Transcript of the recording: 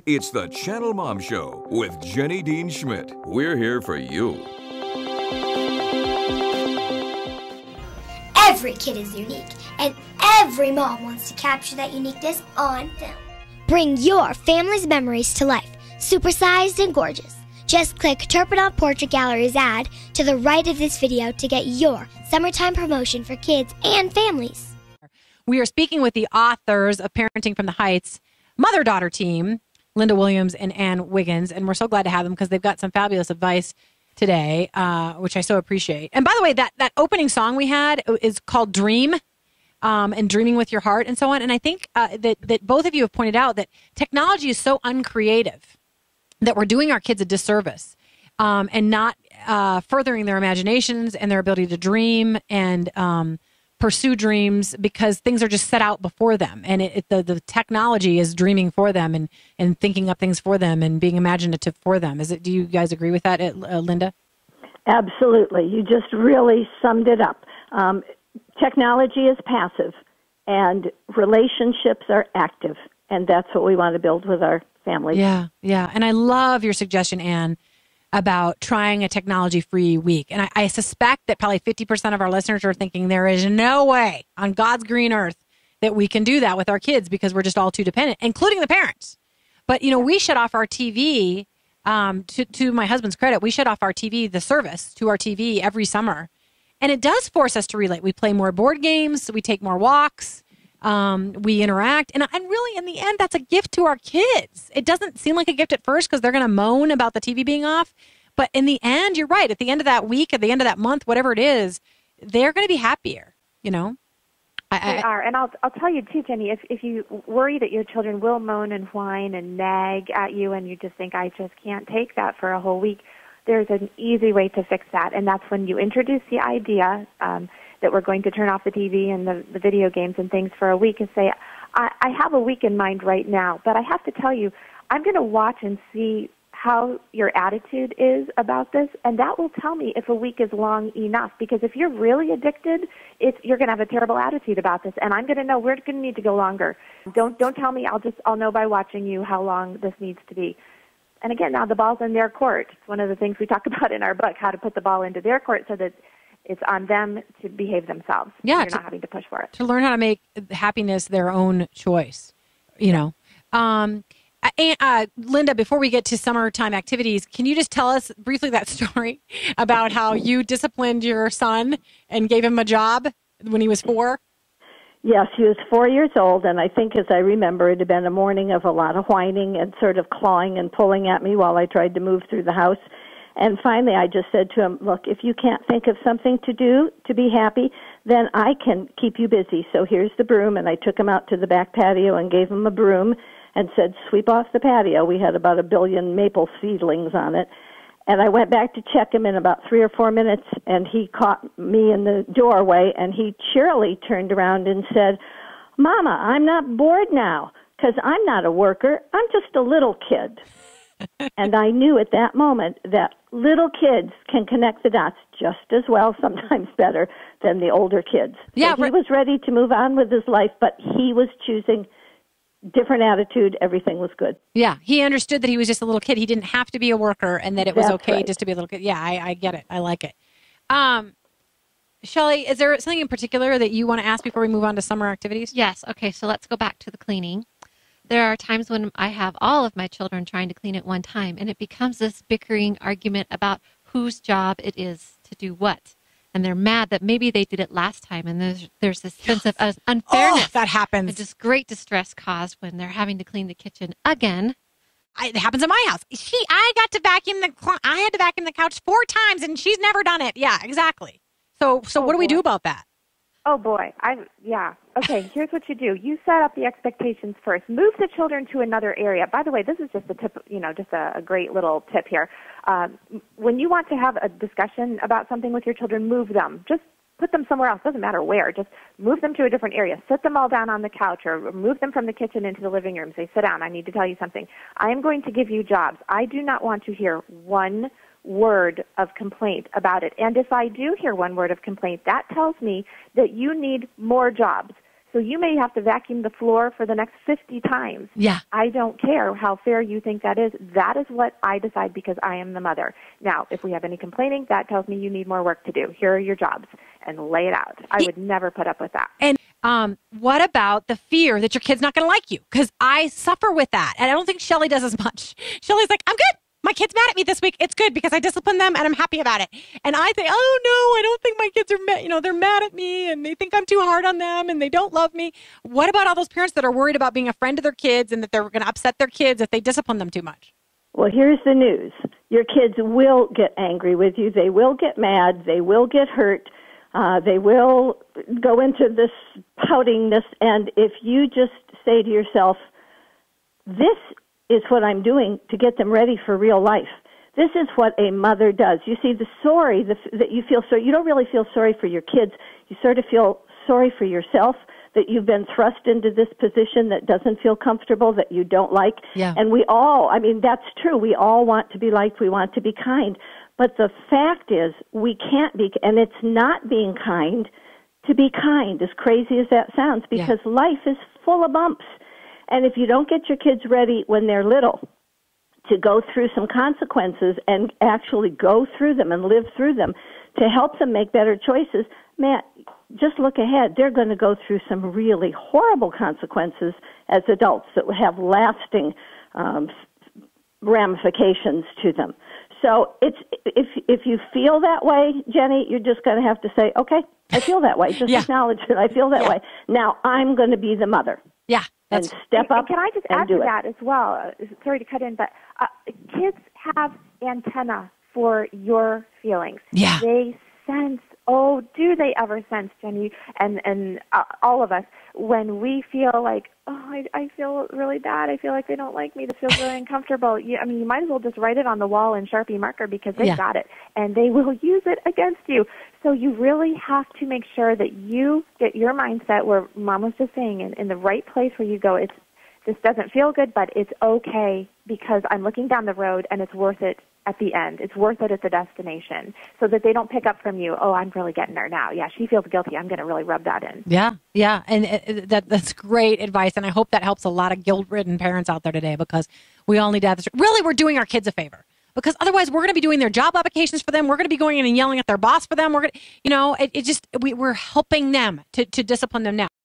It's the Channel Mom Show with Jenny Dean Schmidt. We're here for you. Every kid is unique, and every mom wants to capture that uniqueness on film. Bring your family's memories to life, supersized and gorgeous. Just click Turpin Portrait Gallery's ad to the right of this video to get your summertime promotion for kids and families. We are speaking with the authors of Parenting from the Heights, mother-daughter team, Linda Williams and Ann Wiggins, and we're so glad to have them because they've got some fabulous advice today, which I so appreciate. And by the way, that opening song we had is called Dream, and Dreaming with Your Heart and so on. And I think that both of you have pointed out that technology is so uncreative that we're doing our kids a disservice and not furthering their imaginations and their ability to dream and pursue dreams because things are just set out before them. And the technology is dreaming for them and thinking up things for them and being imaginative for them. Do you guys agree with that, Linda? Absolutely. You just really summed it up. Technology is passive and relationships are active. And that's what we want to build with our families. Yeah. And I love your suggestion, Anne, about trying a technology-free week. And I suspect that probably 50% of our listeners are thinking there is no way on God's green earth that we can do that with our kids because we're just all too dependent, including the parents. But, we shut off our TV, to my husband's credit, we shut off our TV, the service to our TV every summer. And it does force us to relate. We play more board games. We take more walks. We interact. And really, in the end, that's a gift to our kids. It doesn't seem like a gift at first because they're going to moan about the TV being off. But in the end, you're right. At the end of that week, at the end of that month, whatever it is, they're going to be happier, They are. And I'll tell you, too, Jenny, if you worry that your children will moan and whine and nag at you and you just think, I just can't take that for a whole week, there's an easy way to fix that. And that's when you introduce the idea that we're going to turn off the TV and the video games and things for a week and say, I have a week in mind right now, but I have to tell you, I'm going to watch and see how your attitude is about this, and that will tell me if a week is long enough, because if you're really addicted, you're going to have a terrible attitude about this, and I'm going to know we're going to need to go longer. Don't tell me, I'll know by watching you how long this needs to be. And again, now the ball's in their court. It's one of the things we talk about in our book, how to put the ball into their court so that it's on them to behave themselves. Yeah, you're not having to push for it. To learn how to make happiness their own choice, Linda, before we get to summertime activities, can you just tell us briefly that story about how you disciplined your son and gave him a job when he was 4? Yes, he was 4 years old, and I think, as I remember, it had been a morning of a lot of whining and sort of clawing and pulling at me while I tried to move through the house. And finally, I just said to him, look, if you can't think of something to do to be happy, then I can keep you busy. So here's the broom. And I took him out to the back patio and gave him a broom and said, sweep off the patio. We had about 1 billion maple seedlings on it. And I went back to check him in about 3 or 4 minutes, and he caught me in the doorway, and he cheerily turned around and said, Mama, I'm not bored now because I'm not a worker. I'm just a little kid. And I knew at that moment that little kids can connect the dots just as well, sometimes better, than the older kids. Yeah, so he was ready to move on with his life, but he was choosing different attitude. Everything was good. Yeah, he understood that he was just a little kid. He didn't have to be a worker and that it was okay right. just to be a little kid. Yeah, I get it. I like it. Shelley, is there something in particular that you want to ask before we move on to summer activities? Yes. Okay, so let's go back to the cleaning. There are times when I have all of my children trying to clean at one time, and it becomes this bickering argument about whose job it is to do what. And they're mad that maybe they did it last time, and there's this sense of unfairness. Oh, that happens. And just great distress caused when they're having to clean the kitchen again. It happens at my house. I had to vacuum the couch 4 times, and she's never done it. Yeah, exactly. So what do we do about that? Oh, boy. Okay, here's what you do. You set up the expectations first. Move the children to another area. By the way, this is just a tip, just a great little tip here. When you want to have a discussion about something with your children, move them. Just put them somewhere else. Doesn't matter where. Just move them to a different area. Sit them all down on the couch or move them from the kitchen into the living room. Say, sit down. I need to tell you something. I am going to give you jobs. I do not want to hear one word of complaint about it. And if I do hear one word of complaint, that tells me that you need more jobs. So you may have to vacuum the floor for the next 50 times. Yeah. I don't care how fair you think that is. That is what I decide because I am the mother. Now, if we have any complaining, that tells me you need more work to do. Here are your jobs, and lay it out. I would never put up with that. And what about the fear that your kid's not going to like you? Because I suffer with that, and I don't think Shelly does as much. Shelly's like, I'm good. My kid's mad at me this week. It's good because I disciplined them and I'm happy about it. And I think, oh no, I don't think my kids are they're mad at me and they think I'm too hard on them and they don't love me. What about all those parents that are worried about being a friend to their kids and that they're going to upset their kids if they discipline them too much? Well, here's the news. Your kids will get angry with you. They will get mad. They will get hurt. They will go into this poutingness. And if you just say to yourself, this is what I'm doing to get them ready for real life. This is what a mother does. You see, that you feel sorry, you don't really feel sorry for your kids. You sort of feel sorry for yourself that you've been thrust into this position that doesn't feel comfortable, that you don't like. Yeah. And we all, that's true. We all want to be liked. We want to be kind. But the fact is, we can't be, and it's not being kind to be kind, as crazy as that sounds, because life is full of bumps. And if you don't get your kids ready when they're little to go through some consequences and actually go through them and live through them to help them make better choices, man, just look ahead. They're going to go through some really horrible consequences as adults that will have lasting ramifications to them. So if you feel that way, Jenny, you're just going to have to say, okay, I feel that way. Just acknowledge that I feel that way. Now I'm going to be the mother. Yeah. And step up. Can I just add to that as well? Sorry to cut in, but kids have antenna for your feelings. Yeah. They sense. Oh, do they ever sense, Jenny, and all of us, when we feel like, oh, I feel really bad. I feel like they don't like me. This feels really uncomfortable. You might as well just write it on the wall in Sharpie marker because they got it, and they will use it against you. So you really have to make sure that you get your mindset, where Mom was just saying, in the right place where you go, this doesn't feel good, but it's okay because I'm looking down the road and it's worth it at the end. It's worth it at the destination, so that they don't pick up from you, oh, I'm really getting her now. Yeah, she feels guilty. I'm going to really rub that in. Yeah. And that's great advice. And I hope that helps a lot of guilt-ridden parents out there today, because we all need to have this. Really, we're doing our kids a favor, because otherwise we're going to be doing their job applications for them. We're going to be going in and yelling at their boss for them. We're going to, we're helping them to discipline them now.